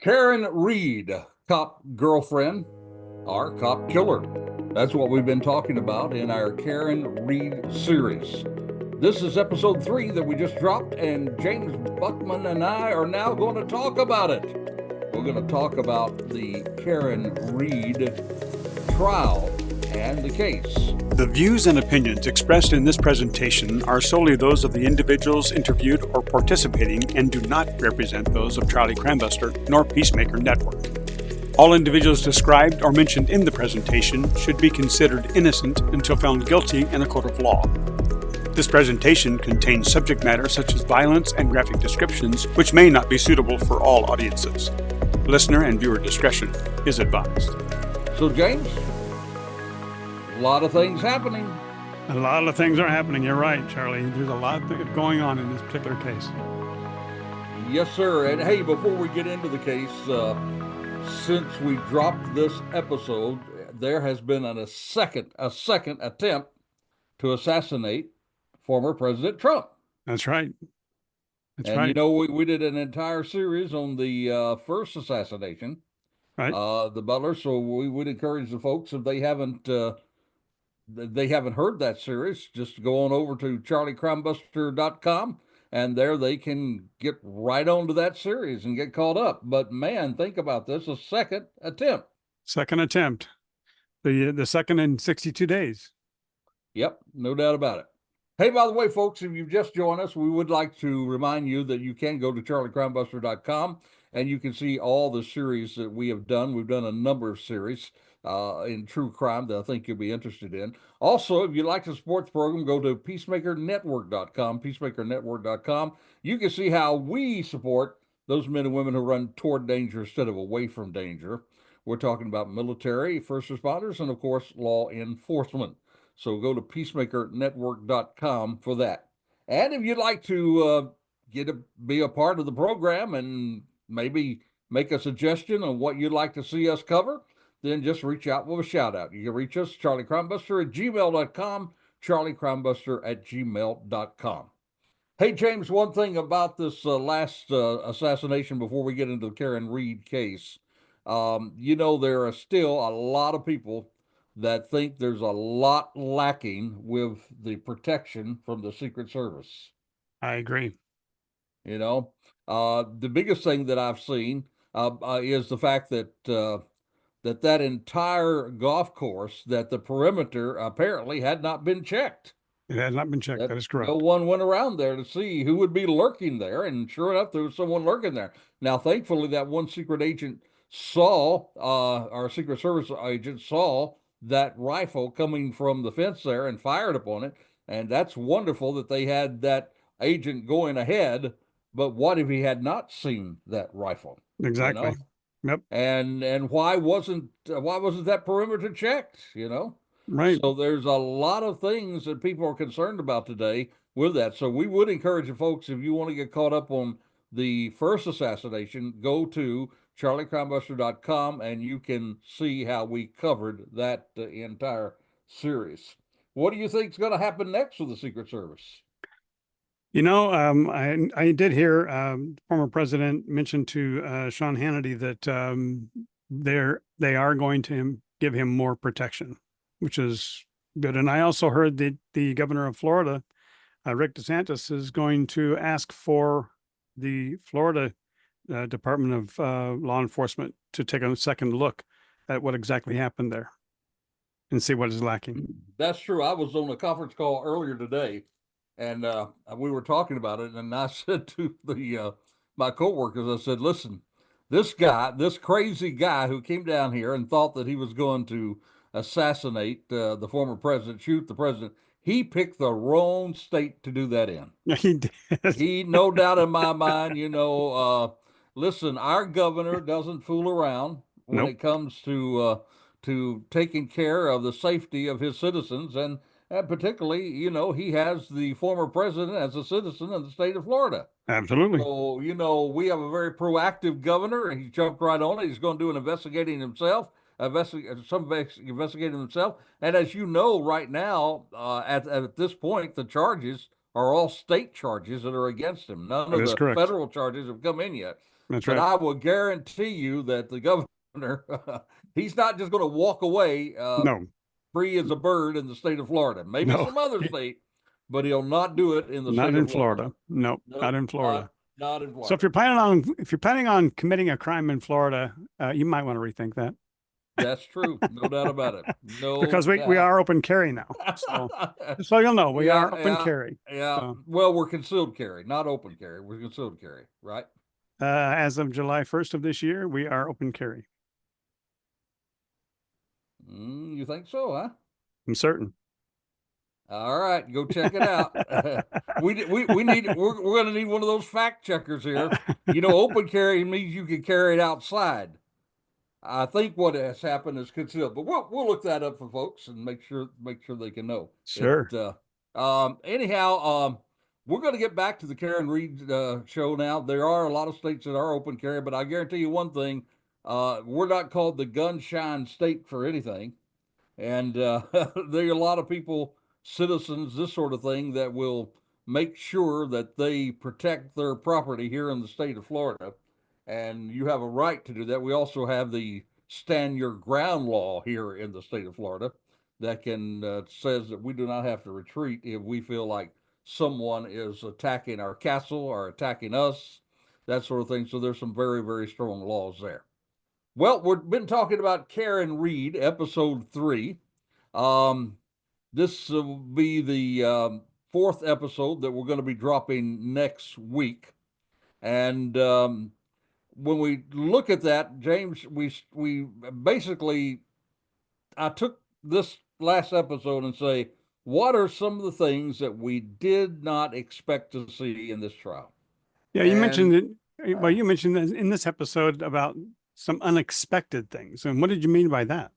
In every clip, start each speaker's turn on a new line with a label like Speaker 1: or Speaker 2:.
Speaker 1: Karen Reed, cop girlfriend or cop killer. That's what we've been talking about in our Karen Reed series. This is episode 3 that we just dropped, and James Buckman and I are now going to talk about it. We're going to talk about the Karen Reed trial and the case.
Speaker 2: The views and opinions expressed in this presentation are solely those of the individuals interviewed or participating and do not represent those of Charlie Crimebuster nor Peacemaker Network. All individuals described or mentioned in the presentation should be considered innocent until found guilty in a court of law. This presentation contains subject matter such as violence and graphic descriptions, which may not be suitable for all audiences. Listener and viewer discretion is advised.
Speaker 1: So, James, a lot of things happening.
Speaker 2: A lot of things are happening. You're right, Charlie. There's a lot going on in this particular case.
Speaker 1: Yes, sir. And hey, before we get into the case, since we dropped this episode, there has been a second attempt to assassinate former President Trump.
Speaker 2: That's right.
Speaker 1: And you know, we did an entire series on the first assassination,
Speaker 2: right?
Speaker 1: The Butler. So we would encourage the folks, if they haven't heard that series, just go on over to charliecrimebuster.com, and there they can get right onto that series and get caught up. But man, think about this, a second attempt.
Speaker 2: The second in 62 days.
Speaker 1: Yep, no doubt about it. Hey, by the way, folks, if you've just joined us, we would like to remind you that you can go to charliecrimebuster.com and you can see all the series that we have done. We've done a number of series in true crime that I think you'll be interested in. Also, if you like the sports program, go to peacemakernetwork.com, peacemakernetwork.com. You can see how we support those men and women who run toward danger instead of away from danger. We're talking about military, first responders, and of course, law enforcement. So go to peacemakernetwork.com for that. And if you'd like to be a part of the program and maybe make a suggestion on what you'd like to see us cover, then just reach out with a shout out. You can reach us, charliecrimebuster@gmail.com, charliecrimebuster@gmail.com. Hey, James, one thing about this last assassination before we get into the Karen Reed case, you know, there are still a lot of people that think there's a lot lacking with the protection from the Secret Service.
Speaker 2: I agree.
Speaker 1: You know, the biggest thing that I've seen is the fact that that entire golf course, that the perimeter apparently had not been checked.
Speaker 2: It had not been checked. That is correct.
Speaker 1: No one went around there to see who would be lurking there, and sure enough, there was someone lurking there. Now, thankfully, that one secret agent saw, our Secret Service agent saw that rifle coming from the fence there and fired upon it. And that's wonderful that they had that agent going ahead. But what if he had not seen that rifle?
Speaker 2: Exactly.
Speaker 1: You know? Yep. And why wasn't that perimeter checked? You know?
Speaker 2: Right.
Speaker 1: So there's a lot of things that people are concerned about today with that. So we would encourage you folks, if you want to get caught up on the first assassination, go to charliecrimebuster.com and you can see how we covered that entire series. What do you think is going to happen next with the Secret Service?
Speaker 2: You know, I did hear former president mention to Sean Hannity that they are going to give him more protection, which is good. And I also heard that the governor of Florida, Rick DeSantis, is going to ask for the Florida Department of Law Enforcement to take a second look at what exactly happened there and see what is lacking.
Speaker 1: That's true. I was on a conference call earlier today, and we were talking about it, and I said to my coworkers, I said, listen, this crazy guy who came down here and thought that he was going to assassinate the former president, shoot the president, he picked the wrong state to do that in.
Speaker 2: He did.
Speaker 1: He, no doubt in my mind, you know, listen, our governor doesn't fool around when it comes to taking care of the safety of his citizens, and particularly, you know, he has the former president as a citizen of the state of Florida.
Speaker 2: Absolutely.
Speaker 1: So, you know, we have a very proactive governor. He jumped right on it. He's going to do an investigating himself. Investigating himself. And as you know, right now, at this point, the charges are all state charges that are against him. None of the federal charges have come in yet.
Speaker 2: That's
Speaker 1: But
Speaker 2: right.
Speaker 1: I will guarantee you that the governor, he's not just going to walk away
Speaker 2: No,
Speaker 1: free as a bird in the state of Florida. Maybe
Speaker 2: no,
Speaker 1: some other state, but he'll not do it in the
Speaker 2: not
Speaker 1: state
Speaker 2: in
Speaker 1: of Florida.
Speaker 2: Florida. No, not
Speaker 1: Nope,
Speaker 2: in Florida.
Speaker 1: not in
Speaker 2: So
Speaker 1: Florida.
Speaker 2: if you're planning on committing a crime in Florida, you might want to rethink that
Speaker 1: That's true. No doubt about it. No
Speaker 2: because we
Speaker 1: doubt.
Speaker 2: are open carry now. So just so you'll know, we
Speaker 1: Yeah,
Speaker 2: are open
Speaker 1: yeah,
Speaker 2: carry.
Speaker 1: yeah.
Speaker 2: So
Speaker 1: Well, we're concealed carry, not open carry. We're concealed carry, right?
Speaker 2: as of July 1st of this year, we are open carry.
Speaker 1: You think so, huh?
Speaker 2: I'm certain.
Speaker 1: All right, go check it out. We need we're going to need one of those fact checkers here. You know, open carry means you can carry it outside. I think what has happened is concealed, but we'll look that up for folks and make sure they can know it.
Speaker 2: Sure.
Speaker 1: Anyhow, we're going to get back to the Karen Reed show now. There are a lot of states that are open carry, but I guarantee you one thing: we're not called the gunshine state for anything. And there are a lot of people, citizens, this sort of thing, that will make sure that they protect their property here in the state of Florida. And you have a right to do that. We also have the stand your ground law here in the state of Florida that can says that we do not have to retreat if we feel like someone is attacking our castle or attacking us, that sort of thing. So there's some very, very strong laws there. Well, we've been talking about Karen Reed, episode 3. Um, this will be the fourth episode that we're going to be dropping next week. And when we look at that, James, we basically, I took this last episode and say, what are some of the things that we did not expect to see in this trial?
Speaker 2: Yeah, you
Speaker 1: And
Speaker 2: mentioned it. Well, you mentioned in this episode about some unexpected things. And what did you mean by that?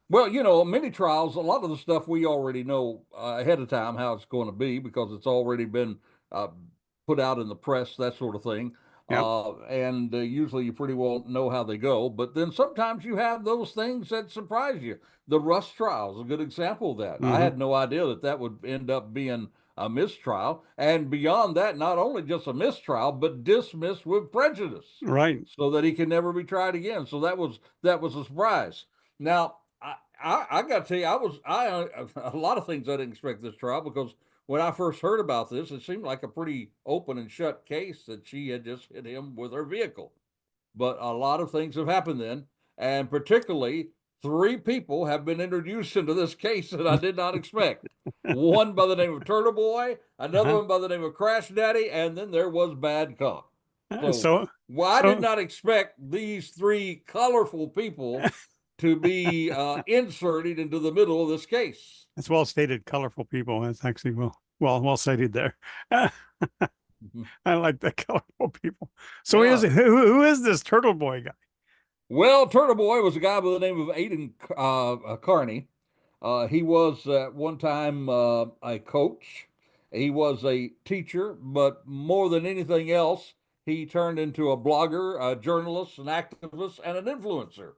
Speaker 1: Well, you know, many trials, a lot of the stuff we already know ahead of time how it's going to be because it's already been uh, put out in the press, that sort of thing.
Speaker 2: Yep.
Speaker 1: And usually you pretty well know how they go. But then sometimes you have those things that surprise you. The Rust trial is a good example of that. I
Speaker 2: Hmm.
Speaker 1: had no idea that that would end up being a mistrial. And beyond that, not only just a mistrial, but dismissed with prejudice
Speaker 2: Right.
Speaker 1: so that he can never be tried again. So that was a surprise. Now, I got to tell you, a lot of things I didn't expect this trial because when I first heard about this, it seemed like a pretty open and shut case that she had just hit him with her vehicle. But a lot of things have happened then, and particularly 3 people have been introduced into this case that I did not expect. One by the name of Turtleboy, another
Speaker 2: Uh-huh.
Speaker 1: one by the name of Crash Daddy, and then there was Bad Cop.
Speaker 2: Uh,
Speaker 1: So,
Speaker 2: So,
Speaker 1: well, I did
Speaker 2: so
Speaker 1: not expect these 3 colorful people to be inserted into the middle of this case.
Speaker 2: that's well stated. Colorful people. That's actually well stated there. I like the colorful people. So
Speaker 1: Yeah.
Speaker 2: who is this Turtle Boy guy?
Speaker 1: Well, Turtle Boy was a guy by the name of Aiden Carney. He was at one time a coach. He was a teacher, but more than anything else, he turned into a blogger, a journalist, an activist, and an influencer.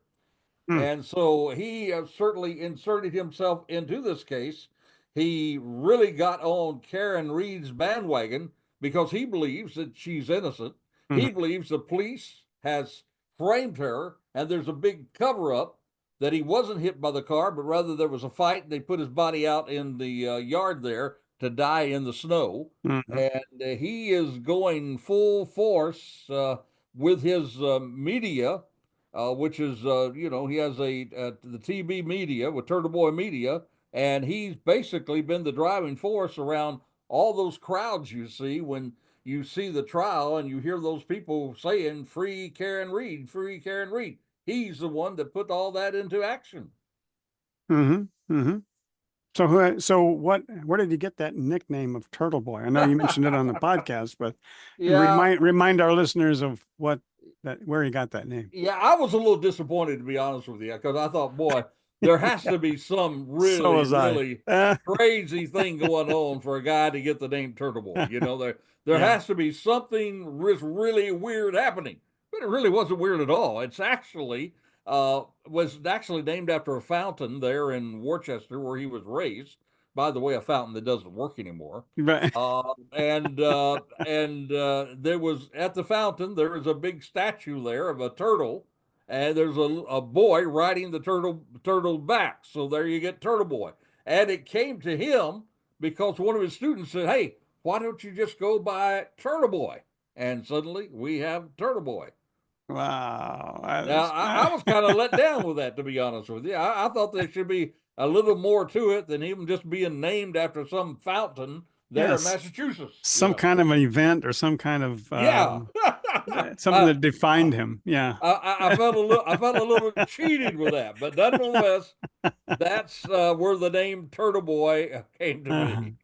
Speaker 2: Hmm.
Speaker 1: And so he certainly inserted himself into this case. He really got on Karen Reed's bandwagon because he believes that she's innocent.
Speaker 2: Mhm.
Speaker 1: He believes the police has framed her and there's a big cover up that he wasn't hit by the car, but rather there was a fight. They put his body out in the yard there to die in the snow.
Speaker 2: Mhm.
Speaker 1: And he is going full force with his media, which is he has the TV media with Turtle Boy Media, and he's basically been the driving force around all those crowds you see when you see the trial and you hear those people saying "Free Karen Reed, free Karen Reed." He's the one that put all that into action.
Speaker 2: Mhm. Mhm. So where did you get that nickname of Turtle Boy? I know you mentioned it on the podcast, but
Speaker 1: Yeah,
Speaker 2: remind our listeners of where he got that name.
Speaker 1: yeah, I was a little disappointed to be honest with you because I thought, boy, there has to be some
Speaker 2: So
Speaker 1: really,
Speaker 2: was I.
Speaker 1: really crazy thing going on for a guy to get the name Turtle Boy. You know, there
Speaker 2: Yeah.
Speaker 1: has to be something really weird happening, but it really wasn't weird at all. It's actually was actually named after a fountain there in Worcester where he was raised. by the way, a fountain that doesn't work anymore.
Speaker 2: Right.
Speaker 1: There was at the fountain, there is a big statue there of a turtle, and there's a boy riding the turtle back. So there you get Turtleboy. And it came to him because one of his students said, "Hey, why don't you just go by Turtleboy?" And suddenly we have Turtleboy.
Speaker 2: Wow. That
Speaker 1: Now,
Speaker 2: is,
Speaker 1: I was kind of let down with that, to be honest with you. I thought there should be a little more to it than even just being named after some fountain there in
Speaker 2: yes,
Speaker 1: Massachusetts, you
Speaker 2: some
Speaker 1: know.
Speaker 2: kind of an event or some kind of
Speaker 1: Yeah.
Speaker 2: something
Speaker 1: I,
Speaker 2: that defined him. Yeah.
Speaker 1: I felt a little cheated with that, but nonetheless, that's where the name Turtle Boy came to
Speaker 2: Uh-huh.
Speaker 1: be.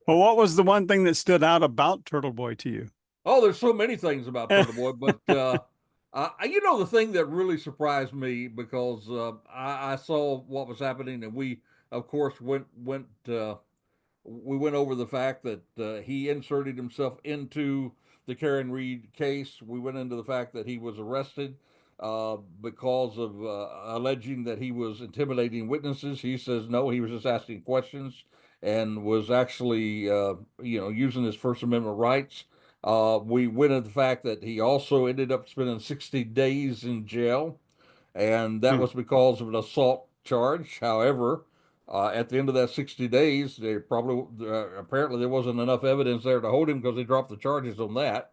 Speaker 2: Well, what was the one thing that stood out about Turtle Boy to you?
Speaker 1: Oh, there's so many things about Turtle Boy, but you know, the thing that really surprised me because I saw what was happening, and we, of course, we went over the fact that he inserted himself into the Karen Reed case. We went into the fact that he was arrested because of alleging that he was intimidating witnesses. He says no, he was just asking questions and was actually, using his First Amendment rights. We went into the fact that he also ended up spending 60 days in jail, and that
Speaker 2: Hmm.
Speaker 1: was because of an assault charge. However, at the end of that 60 days, they probably apparently there wasn't enough evidence there to hold him because they dropped the charges on that.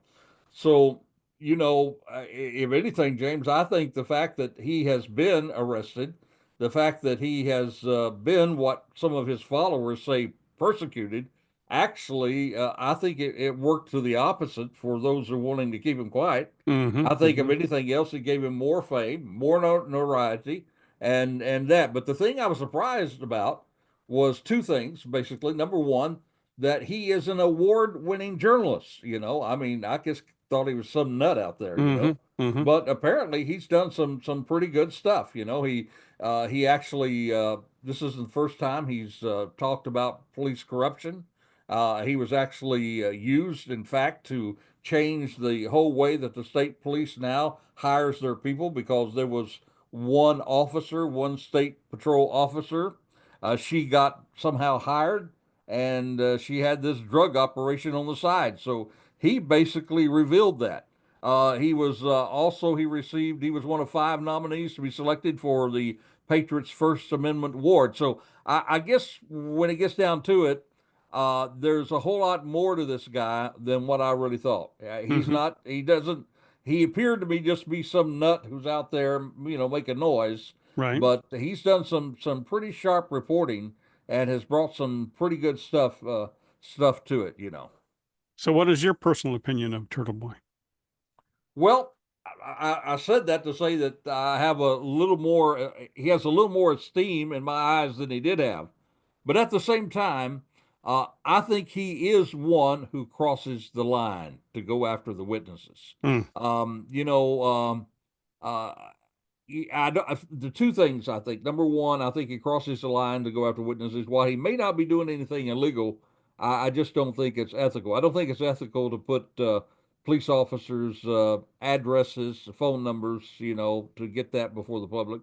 Speaker 1: So, if anything, James, I think the fact that he has been arrested, the fact that he has been what some of his followers say persecuted, actually, I think it worked to the opposite for those who are willing to keep him quiet.
Speaker 2: Mm-hmm.
Speaker 1: I think if
Speaker 2: Mm-hmm.
Speaker 1: anything else, it gave him more fame, more notoriety, and that. But the thing I was surprised about was two things, basically. Number one, that he is an award-winning journalist. I mean, I just thought he was some nut out there.
Speaker 2: Mm-hmm. Mm-hmm.
Speaker 1: But apparently he's done some pretty good stuff. He actually this isn't the first time he's talked about police corruption. He was actually used, in fact, to change the whole way that the state police now hires their people because there was one officer, one state patrol officer. She got somehow hired, and she had this drug operation on the side. So he basically revealed that. He was he was one of 5 nominees to be selected for the Patriots First Amendment Award. So I guess when it gets down to it, there's a whole lot more to this guy than what I really thought. He's
Speaker 2: Mm-hmm.
Speaker 1: not, he doesn't, he appeared to be just be some nut who's out there, making noise,
Speaker 2: Right.
Speaker 1: but he's done some pretty sharp reporting and has brought some pretty good stuff to it.
Speaker 2: So, what is your personal opinion of Turtle Boy?
Speaker 1: Well, I said that to say that I have a little more, he has a little more esteem in my eyes than he did have. But at the same time, I think he is one who crosses the line to go after the witnesses.
Speaker 2: Mm.
Speaker 1: Um, you know, um, uh, the two things I think. Number one, I think he crosses the line to go after witnesses. While he may not be doing anything illegal, I just don't think it's ethical. I don't think it's ethical to put police officers' addresses, phone numbers, to get that before the public.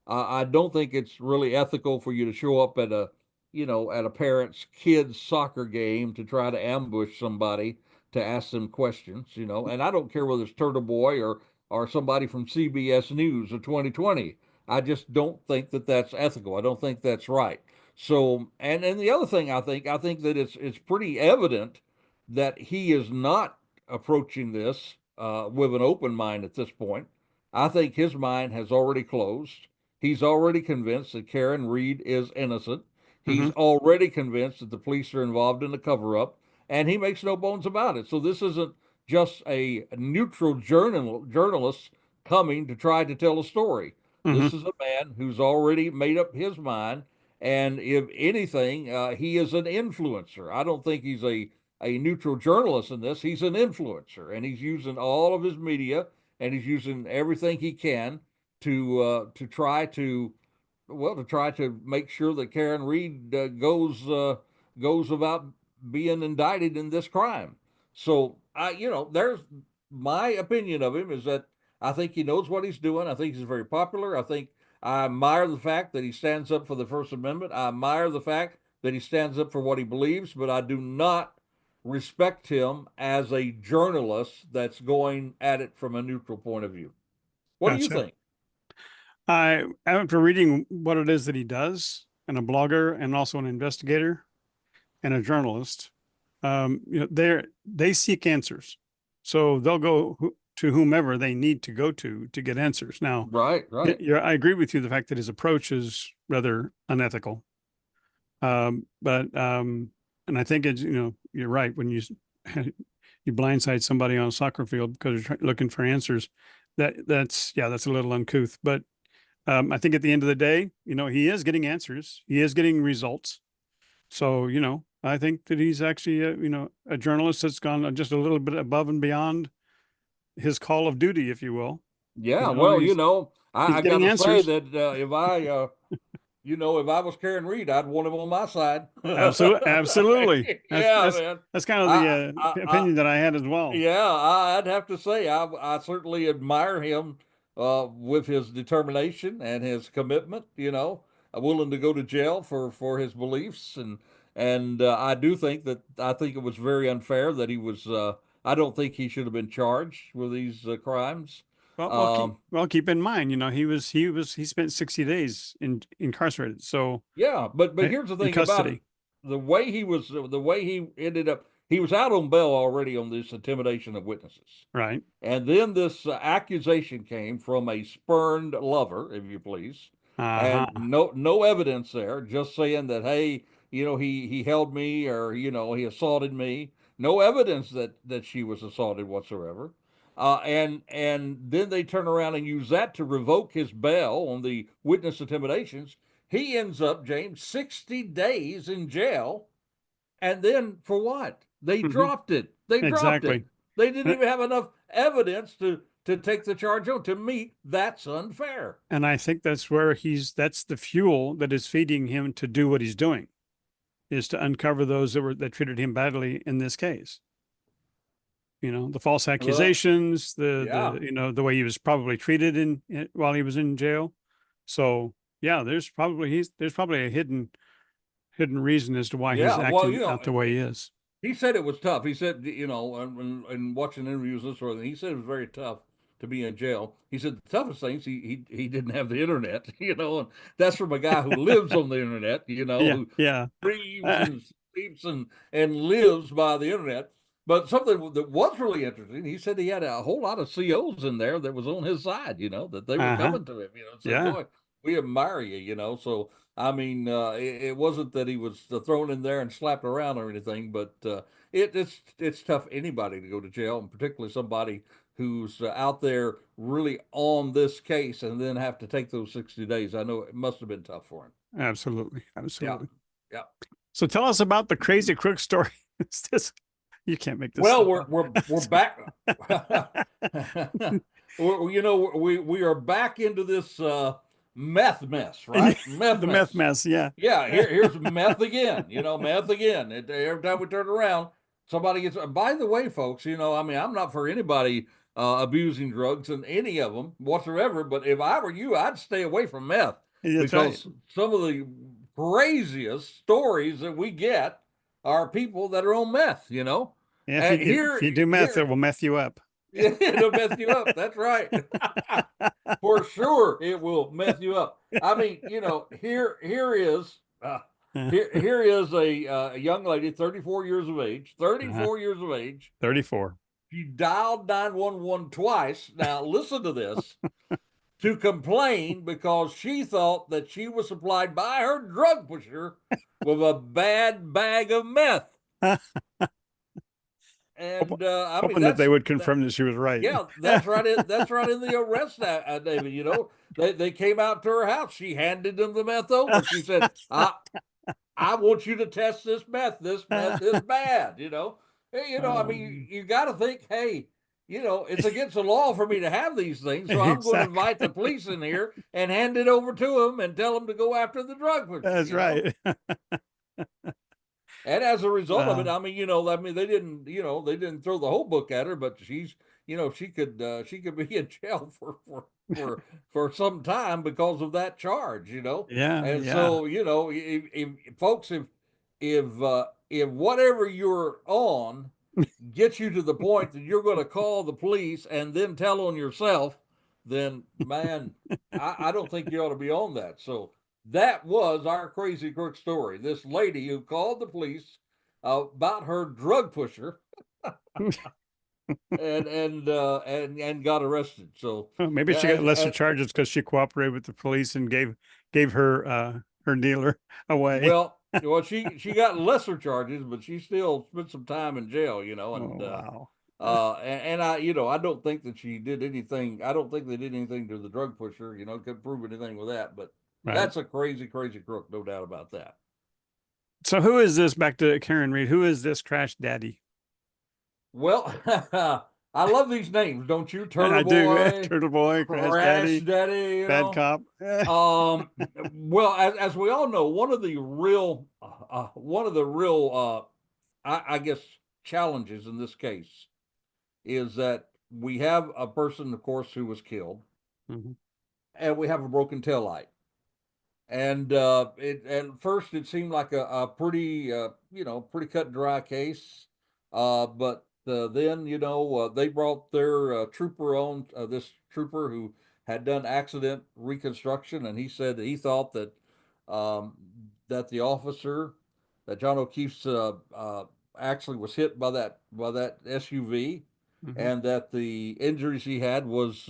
Speaker 1: I don't think it's really ethical for you to show up at a parent's kid's soccer game to try to ambush somebody to ask them questions. And I don't care whether it's Turtle Boy or somebody from CBS News or 2020. I just don't think that that's ethical. I don't think that's right. So, and the other thing I think that it's pretty evident that he is not approaching this with an open mind at this point. I think his mind has already closed. He's already convinced that Karen Reed is innocent.
Speaker 2: Mm-hmm.
Speaker 1: He's already convinced that the police are involved in the cover up, and he makes no bones about it. So this isn't just a neutral journalist coming to try to tell a story.
Speaker 2: Mm-hmm.
Speaker 1: This is a man who's already made up his mind, and if anything, he is an influencer. I don't think he's a neutral journalist in this. He's an influencer, and he's using all of his media and he's using everything he can to try to make sure that Karen Reed goes about being indicted in this crime. So there's my opinion of him is that I think he knows what he's doing. I think he's very popular. I admire the fact that he stands up for the First Amendment. I admire the fact that he stands up for what he believes, but I do not respect him as a journalist that's going at it from a neutral point of view. What do you
Speaker 2: Gotcha.
Speaker 1: think?
Speaker 2: After reading what it is that he does, and a blogger, and also an investigator and a journalist, they seek answers, so they'll go to whomever they need to go to get answers. Now,
Speaker 1: Right, right.
Speaker 2: I agree with you. The fact that his approach is rather unethical, but and I think it's you're right when you you blindside somebody on a soccer field because you're looking for answers. That's a little uncouth, but I think at the end of the day, he is getting answers. He is getting results. So, I think that he's actually, a journalist that's gone just a little bit above and beyond his call of duty, if you will.
Speaker 1: Yeah, well,
Speaker 2: He's
Speaker 1: I got
Speaker 2: getting
Speaker 1: to say
Speaker 2: answers.
Speaker 1: that if I was Karen Reed, I'd want him on my side.
Speaker 2: Absolutely, absolutely. That's
Speaker 1: Yeah,
Speaker 2: that's
Speaker 1: man.
Speaker 2: that's kind of
Speaker 1: I,
Speaker 2: the
Speaker 1: I,
Speaker 2: opinion that I had as well.
Speaker 1: yeah, I'd have to say I certainly admire him with his determination and his commitment. Willing to go to jail for his beliefs, and I think it was very unfair that he was. I don't think he should have been charged with these crimes. Um,
Speaker 2: Keep in mind, he spent 60 days incarcerated, so
Speaker 1: yeah, but here's the
Speaker 2: in
Speaker 1: thing about it:
Speaker 2: custody,
Speaker 1: the way he ended up, he was out on bail already on this intimidation of witnesses.
Speaker 2: right?
Speaker 1: And then this accusation came from a spurned lover, if you please, and
Speaker 2: Uh-huh.
Speaker 1: no evidence there, just saying that hey, he held me or he assaulted me. No evidence that she was assaulted whatsoever. And then they turn around and use that to revoke his bail on the witness intimidations. He ends up, James, 60 days in jail. And then for what? They
Speaker 2: Hmm.
Speaker 1: dropped it. They dropped it.
Speaker 2: Exactly.
Speaker 1: They didn't
Speaker 2: And
Speaker 1: even have enough evidence to take the charge on. To me, that's unfair.
Speaker 2: and I think that's the fuel that is feeding him to do what he's doing, is to uncover those that treated him badly in this case. The false
Speaker 1: Well,
Speaker 2: accusations,
Speaker 1: yeah,
Speaker 2: the way he was probably treated while he was in jail. So yeah, there's probably a hidden reason as to why he's
Speaker 1: yeah. Well,
Speaker 2: acting out the way he is.
Speaker 1: he said it was tough. He said, and watching interviews and this sort of thing, he said it was very tough to be in jail. He said the toughest things he didn't have the internet, and that's from a guy who lives on the internet,
Speaker 2: Yeah,
Speaker 1: who
Speaker 2: yeah.
Speaker 1: breathes and sleeps and lives by the internet. But something that was really interesting, he said he had a whole lot of COs in there that was on his side, that they were
Speaker 2: Uh-huh.
Speaker 1: coming to him, said,
Speaker 2: Yeah,
Speaker 1: boy, we admire you, So, I mean, it wasn't that he was thrown in there and slapped around or anything, but it's tough anybody to go to jail, and particularly somebody who's out there really on this case and then have to take those 60 days. I know it must have been tough for him.
Speaker 2: absolutely,
Speaker 1: Yeah.
Speaker 2: absolutely.
Speaker 1: Yeah.
Speaker 2: So tell us about the crazy crook story. It's just you can't make this
Speaker 1: Well,
Speaker 2: stuff
Speaker 1: we're
Speaker 2: up.
Speaker 1: back. We are back into this meth mess,
Speaker 2: Yeah,
Speaker 1: right? Meth
Speaker 2: the meth
Speaker 1: mess.
Speaker 2: mess. Yeah.
Speaker 1: Yeah, here's meth again. Meth again. Every time we turn around, somebody gets. By the way, folks, I mean, I'm not for anybody abusing drugs and any of them whatsoever. But if I were you, I'd stay away from meth
Speaker 2: That's right.
Speaker 1: because some of the craziest stories that we get are people that are on meth.
Speaker 2: Yeah,
Speaker 1: And
Speaker 2: if you do meth, it
Speaker 1: here,
Speaker 2: will meth you up.
Speaker 1: it'll mess you up. That's right. For sure, it will mess you up. I mean, here is here is a young lady, 34 years of age,
Speaker 2: Uh-huh.
Speaker 1: 34 years of age.
Speaker 2: 34.
Speaker 1: She dialed 911 twice. Now, listen to this, to complain because she thought that she was supplied by her drug pusher with a bad bag of meth. And I mean,
Speaker 2: Hoping that they would confirm that she was right.
Speaker 1: yeah, that's right. That's right in the arrest, David. They came out to her house. She handed them the meth over. She said, I want you to test this meth. This meth is bad. Hey, I mean, you got to think, hey, it's against the law for me to have these things, so I'm going to invite the
Speaker 2: Exactly.
Speaker 1: police in here and hand it over to them and tell them to go after the drug pusher.
Speaker 2: That's right.
Speaker 1: And as a result of it,
Speaker 2: Uh,
Speaker 1: I mean, they didn't throw the whole book at her, but she could be in jail for some time because of that charge.
Speaker 2: yeah,
Speaker 1: And
Speaker 2: yeah.
Speaker 1: so, folks, if whatever you're on gets you to the point that you're going to call the police and then tell on yourself, then man, I don't think you ought to be on that. So that was our crazy crook story. This lady who called the police about her drug pusher and got arrested. So
Speaker 2: Well, maybe she got lesser
Speaker 1: and
Speaker 2: charges because she cooperated with the police and gave her dealer away.
Speaker 1: she got lesser charges, but she still spent some time in jail,
Speaker 2: Oh wow.
Speaker 1: and I, I don't think that she did anything. I don't think they did anything to the drug pusher, couldn't prove anything with that. But
Speaker 2: Right.
Speaker 1: that's a crazy, crazy crook, no doubt about that.
Speaker 2: So who is this? Back to Karen Reed. Who is this Crash Daddy?
Speaker 1: Well, I love these names, don't you?
Speaker 2: I do.
Speaker 1: Turtleboy,
Speaker 2: Turtle Boy, Crash
Speaker 1: Crash
Speaker 2: Daddy,
Speaker 1: Daddy,
Speaker 2: Bad Cop.
Speaker 1: Um, well, as we all know, one of the real, I guess, challenges in this case is that we have a person, of course, who was killed,
Speaker 2: Mhm.
Speaker 1: and we have a broken tail light. And it at first it seemed like a pretty, pretty cut and dry case. But then, they brought their trooper on, this trooper who had done accident reconstruction, and he said that he thought um, that the officer, that John O'Keefe's actually was hit by that SUV,
Speaker 2: Mhm.
Speaker 1: and that the injuries he had was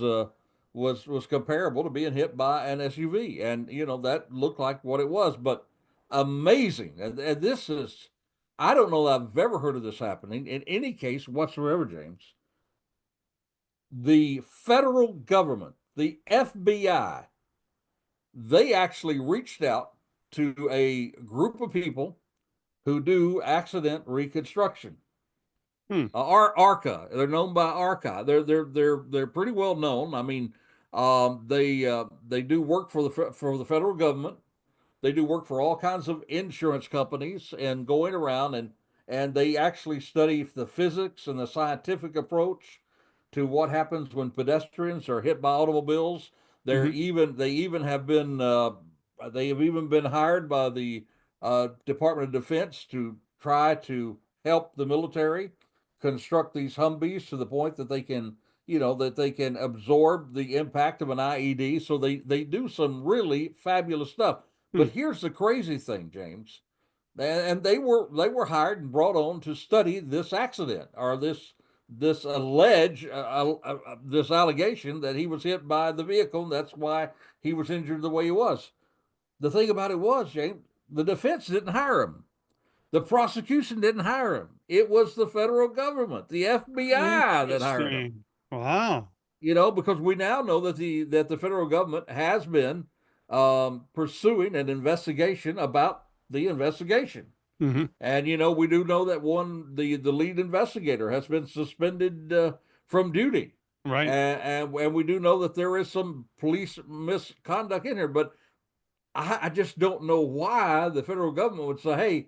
Speaker 1: comparable to being hit by an SUV, and that looked like what it was. But amazing, and this is, I don't know that I've ever heard of this happening in any case whatsoever, James. The federal government, the FBI, they actually reached out to a group of people who do accident reconstruction.
Speaker 2: Hmm.
Speaker 1: ARCA, they're known by ARCA. They're pretty well known. I mean, they do work for the federal government. They do work for all kinds of insurance companies and going around, and they actually study the physics and the scientific approach to what happens when pedestrians are hit by automobiles.
Speaker 2: Mhm.
Speaker 1: They even have been they have even been hired by the Department of Defense to try to help the military construct these Humvees to the point that they can absorb the impact of an IED. So they do some really fabulous stuff.
Speaker 2: Hmm.
Speaker 1: But here's the crazy thing, James, and they were hired and brought on to study this accident, or this allegation that he was hit by the vehicle, and that's why he was injured the way he was. The thing about it was, James, the defense didn't hire him. The prosecution didn't hire him. It was the federal government, the FBI, that hired him.
Speaker 2: Interesting. Wow.
Speaker 1: Because we now know that the federal government has been pursuing an investigation about the investigation.
Speaker 2: Hmm.
Speaker 1: And we do know that the lead investigator has been suspended from duty,
Speaker 2: Right.
Speaker 1: and we do know that there is some police misconduct in here. But I just don't know why the federal government would say, "Hey,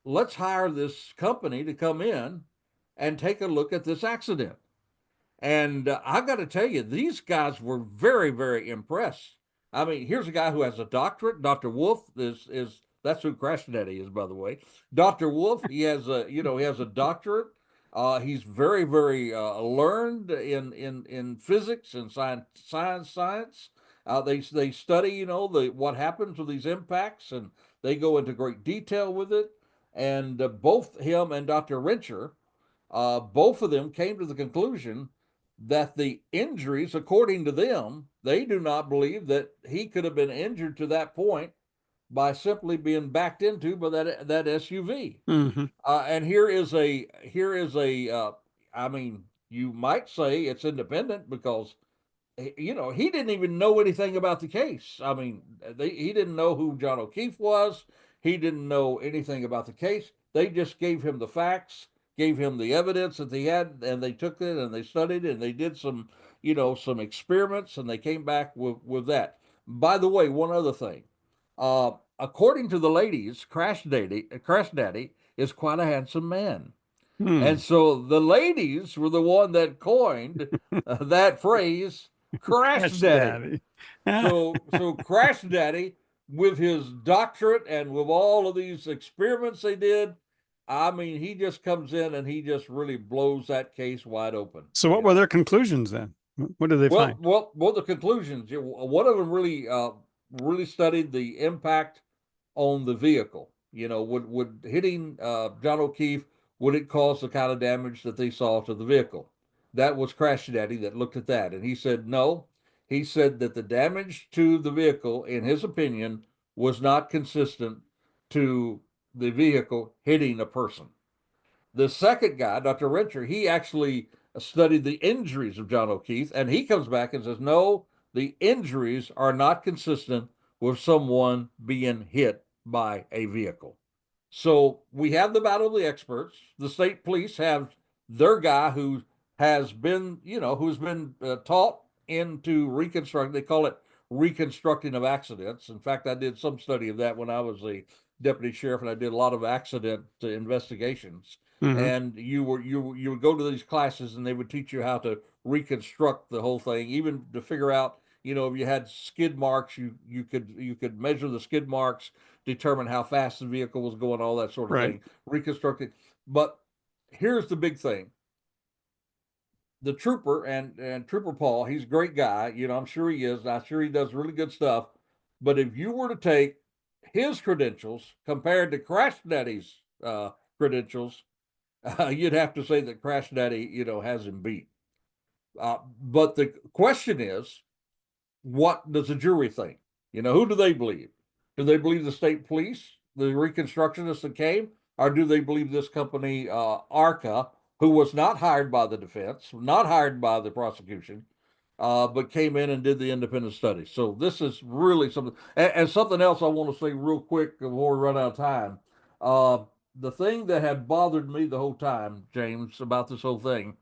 Speaker 1: let's hire this company to come in and take a look at this accident." And I got to tell you, these guys were very, very impressed. I mean, here's a guy who has a doctorate. Dr. Wolf is that's who Crash Daddy is, by the way. Dr. Wolf, he has a doctorate. He's very, very learned in physics and science. They study, what happens with these impacts, and they go into great detail with it. And both him and Dr. Rencher, both of them came to the conclusion that the injuries, according to them, they do not believe that he could have been injured to that point by simply being backed into by that SUV.
Speaker 2: Hmm.
Speaker 1: And here is a I mean, you might say it's independent because he didn't even know anything about the case. I mean, he didn't know who John O'Keefe was. He didn't know anything about the case. They just gave him the facts, gave him the evidence that they had, and they took it and they studied it and they did some experiments, and they came back with that. By the way, one other thing. According to the ladies, Crash Daddy is quite a handsome man. And
Speaker 2: Hmm.
Speaker 1: so the ladies were the one that coined that phrase, Crash
Speaker 2: Crash
Speaker 1: Daddy.
Speaker 2: Daddy.
Speaker 1: So Crash Daddy with his doctorate and with all of these experiments they did, I mean, he just comes in and he just really blows that case wide open.
Speaker 2: So what were their conclusions then? What did they find?
Speaker 1: Well, the conclusions. One of them really studied the impact on the vehicle. Would hitting John O'Keefe, would it cause the kind of damage that they saw to the vehicle? That was Crash Daddy that looked at that, and he said no. He said that the damage to the vehicle, in his opinion, was not consistent to the vehicle hitting a person. The second guy, Dr. Rencher, he actually studied the injuries of John O'Keefe, and he comes back and says, no, the injuries are not consistent with someone being hit by a vehicle. So we have the battle of the experts. The state police have their guy who has been, who's been taught into reconstructing. They call it reconstructing of accidents. In fact, I did some study of that when I was a deputy sheriff, and I did a lot of accident investigations.
Speaker 2: Mm-hmm.
Speaker 1: And you would go to these classes, and they would teach you how to reconstruct the whole thing, even to figure out, if you had skid marks, you could measure the skid marks, determine how fast the vehicle was going, all that sort of
Speaker 2: Right.
Speaker 1: thing, reconstruct it. But here's the big thing: the trooper and Trooper Paul, he's a great guy. I'm sure he is. I'm sure he does really good stuff. But if you were to take his credentials compared to Crash Daddy's credentials, you'd have to say that Crash Daddy, has him beat. But the question is, what does the jury think? Who do they believe? Do they believe the state police, the reconstructionists that came, or do they believe this company, ARCA, who was not hired by the defense, not hired by the prosecution, but came in and did the independent study? So this is really something. And something else I want to say real quick before we run out of time. The thing that had bothered me the whole time, James, about this whole thing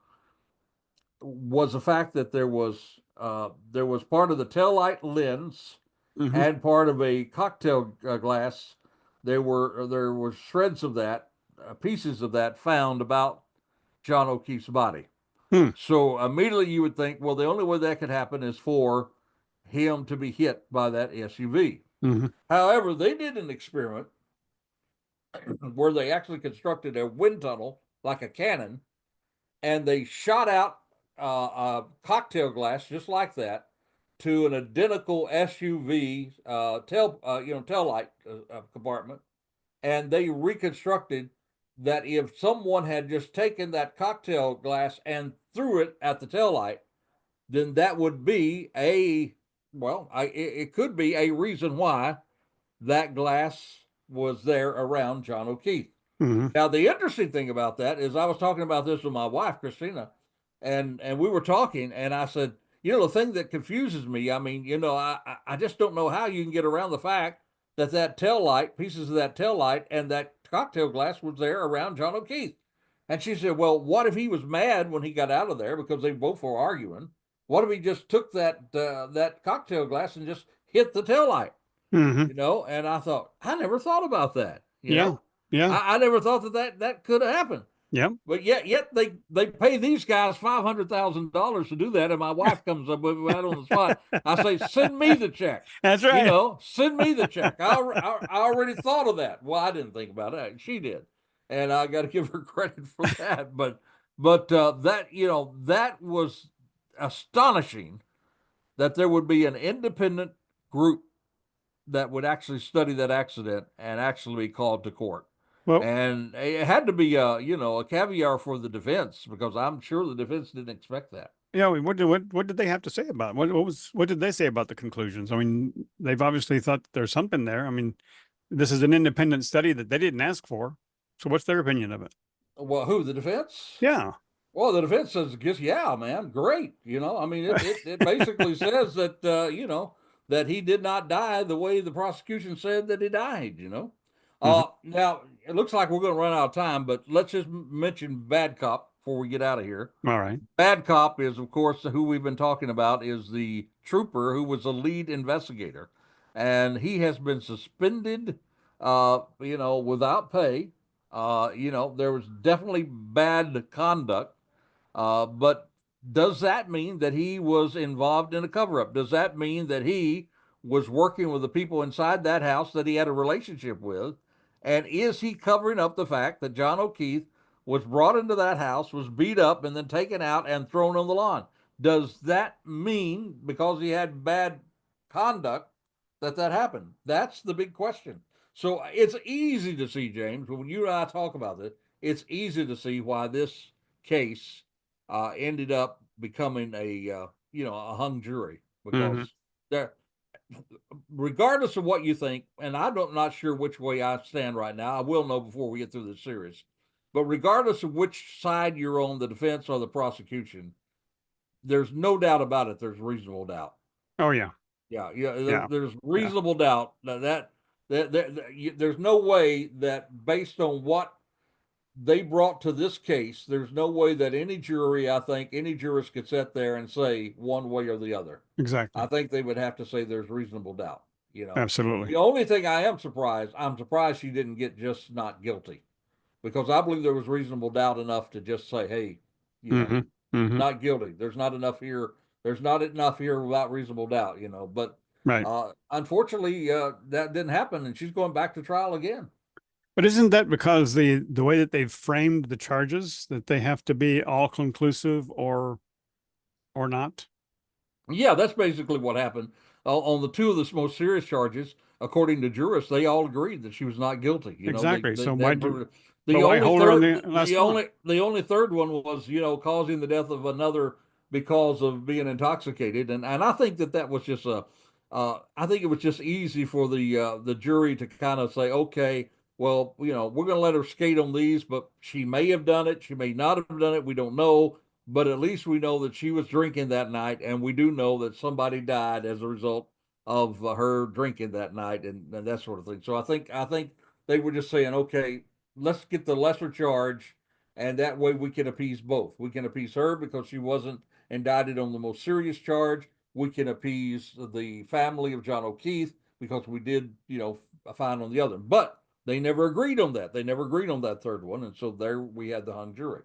Speaker 1: was the fact that there was part of the taillight lens
Speaker 2: Mm-hmm.
Speaker 1: and part of a cocktail glass. There were shreds of that, pieces of that found about John O'Keefe's body.
Speaker 2: Hmm.
Speaker 1: So immediately you would think, well, the only way that could happen is for him to be hit by that SUV.
Speaker 2: Mm-hmm.
Speaker 1: However, they did an experiment where they actually constructed a wind tunnel like a cannon, and they shot out a cocktail glass just like that to an identical SUV tail light compartment, and they reconstructed that if someone had just taken that cocktail glass and threw it at the tail light, then that would be it could be a reason why that glass was there around John O'Keefe.
Speaker 2: Mm-hmm.
Speaker 1: Now, the interesting thing about that is I was talking about this with my wife, Christina, and we were talking, and I said, the thing that confuses me, I mean, I just don't know how you can get around the fact that tail light, pieces of that tail light, and that cocktail glass was there around John O'Keefe. And she said, well, what if he was mad when he got out of there because they both were arguing? What if he just took that cocktail glass and just hit the tail light?
Speaker 2: Mm-hmm.
Speaker 1: And I thought, I never thought about that.
Speaker 2: Yeah. Yeah.
Speaker 1: I never thought that could have happened.
Speaker 2: Yeah.
Speaker 1: But yet they pay these guys $500,000 to do that, and my wife comes up with it right on the spot. I say, send me the check.
Speaker 2: That's right.
Speaker 1: Send me the check. I already thought of that. Well, I didn't think about it. She did, and I got to give her credit for that. But that was astonishing that there would be an independent group that would actually study that accident and actually be called to court.
Speaker 2: Well,
Speaker 1: And it had to be a caviar for the defense, because I'm sure the defense didn't expect that.
Speaker 2: yeah. What did they have to say about it? What did they say about the conclusions? I mean, they've obviously thought there's something there. I mean, this is an independent study that they didn't ask for. So what's their opinion of it?
Speaker 1: Well, who, the defense?
Speaker 2: Yeah.
Speaker 1: Well, the defense says, yeah, man, great. I mean, it basically says that, that he did not die the way the prosecution said that he died.
Speaker 2: Mm-hmm.
Speaker 1: Now, it looks like we're going to run out of time, but let's just mention Bad Cop before we get out of here.
Speaker 2: All right.
Speaker 1: Bad Cop is, of course, who we've been talking about, is the trooper who was the lead investigator. And he has been suspended, without pay. There was definitely bad conduct. But does that mean that he was involved in a cover up? Does that mean that he was working with the people inside that house that he had a relationship with? And is he covering up the fact that John O'Keefe was brought into that house, was beat up, and then taken out and thrown on the lawn? Does that mean because he had bad conduct that happened? That's the big question. So it's easy to see, James, when you and I talk about this, it's easy to see why this case ended up becoming a hung jury,
Speaker 2: Mm-hmm.
Speaker 1: because there, regardless of what you think, and not sure which way I stand right now. I will know before we get through this series. But regardless of which side you're on, the defense or the prosecution, there's no doubt about it. There's reasonable doubt.
Speaker 2: Oh yeah.
Speaker 1: Yeah.
Speaker 2: Yeah.
Speaker 1: There's reasonable doubt that there's no way that, based on what they brought to this case, there's no way that any jury, I think, any jurist could sit there and say one way or the other.
Speaker 2: Exactly.
Speaker 1: I think they would have to say there's reasonable doubt.
Speaker 2: Absolutely.
Speaker 1: The only thing I'm surprised she didn't get just not guilty, because I believe there was reasonable doubt enough to just say, hey,
Speaker 2: Mm-hmm. Mm-hmm.
Speaker 1: not guilty. There's not enough here. There's not enough here without reasonable doubt, But
Speaker 2: Right.
Speaker 1: Unfortunately, that didn't happen, and she's going back to trial again.
Speaker 2: But isn't that because the way that they've framed the charges, that they have to be all conclusive or not?
Speaker 1: Yeah, that's basically what happened. On the two of the most serious charges, according to jurists, they all agreed that she was not guilty.
Speaker 2: Exactly. So
Speaker 1: why
Speaker 2: hold her on the last one?
Speaker 1: The only third one was, causing the death of another because of being intoxicated, and I think that was just I think it was just easy for the jury to kind of say, okay, well, we're going to let her skate on these, but she may have done it, she may not have done it, we don't know. But at least we know that she was drinking that night, and we do know that somebody died as a result of her drinking that night, and that sort of thing. So I think they were just saying, okay, let's get the lesser charge, and that way we can appease both. We can appease her because she wasn't indicted on the most serious charge. We can appease the family of John O'Keefe because we did, find on the other. But they never agreed on that. They never agreed on that third one, and so there we had the hung jury.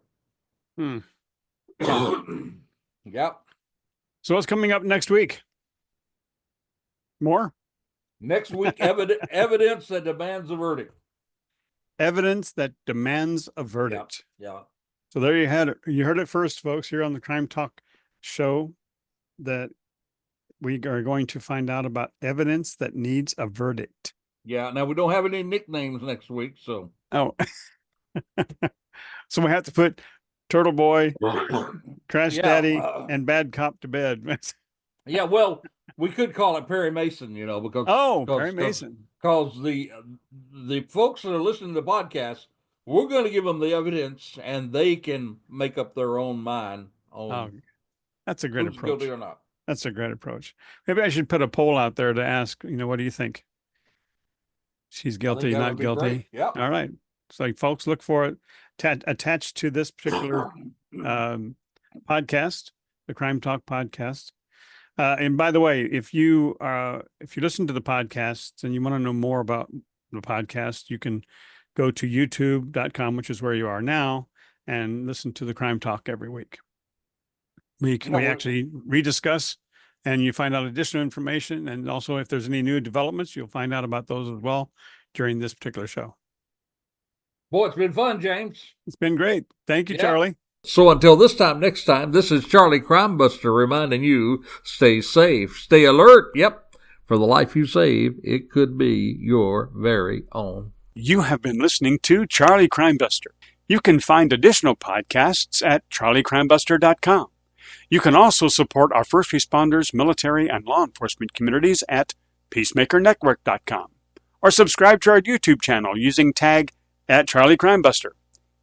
Speaker 1: Yep.
Speaker 2: So what's coming up next week? More?
Speaker 1: Next week, evidence that demands a verdict.
Speaker 2: Evidence that demands a verdict.
Speaker 1: Yeah.
Speaker 2: So there you had it. You heard it first, folks, here on the Crime Talk show, that we are going to find out about evidence that needs a verdict.
Speaker 1: Yeah. Now, we don't have any nicknames next week, so.
Speaker 2: Oh. So we have to put Turtleboy, Crash Daddy, and Bad Cop to bed.
Speaker 1: Yeah, well, we could call it Perry Mason, because
Speaker 2: Perry Mason.
Speaker 1: Because the folks that are listening to the podcast, we're going to give them the evidence, and they can make up their own mind on
Speaker 2: that's a great
Speaker 1: who's
Speaker 2: approach.
Speaker 1: guilty or not.
Speaker 2: That's a great approach. Maybe I should put a poll out there to ask, what do you think? She's guilty, not guilty.
Speaker 1: Yeah.
Speaker 2: All right. So, folks, look for it attached to this particular podcast, the Crime Talk podcast. And by the way, if you listen to the podcasts and you want to know more about the podcast, you can go to youtube.com, which is where you are now, and listen to the Crime Talk every week. We actually rediscuss, and you find out additional information. And also, if there's any new developments, you'll find out about those as well during this particular show.
Speaker 1: Boy, it's been fun, James.
Speaker 2: It's been great. Thank you, Charlie.
Speaker 1: So until next time, this is Charlie Crimebuster reminding you, stay safe, stay alert. Yep. For the life you save, it could be your very own.
Speaker 2: You have been listening to Charlie Crimebuster. You can find additional podcasts at charliecrimebuster.com. You can also support our first responders, military, and law enforcement communities at peacemakernetwork.com, or subscribe to our YouTube channel using tag @CharlieCrimebuster.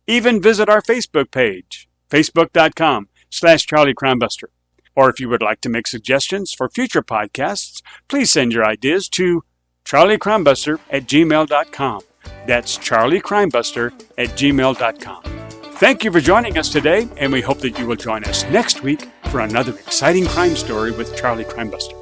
Speaker 2: Even visit our Facebook page, facebook.com/CharlieCrimebuster. Or if you would like to make suggestions for future podcasts, please send your ideas to charliecrimebuster@gmail.com. That's charliecrimebuster@gmail.com. Thank you for joining us today, and we hope that you will join us next week for another exciting crime story with Charlie Crimebuster.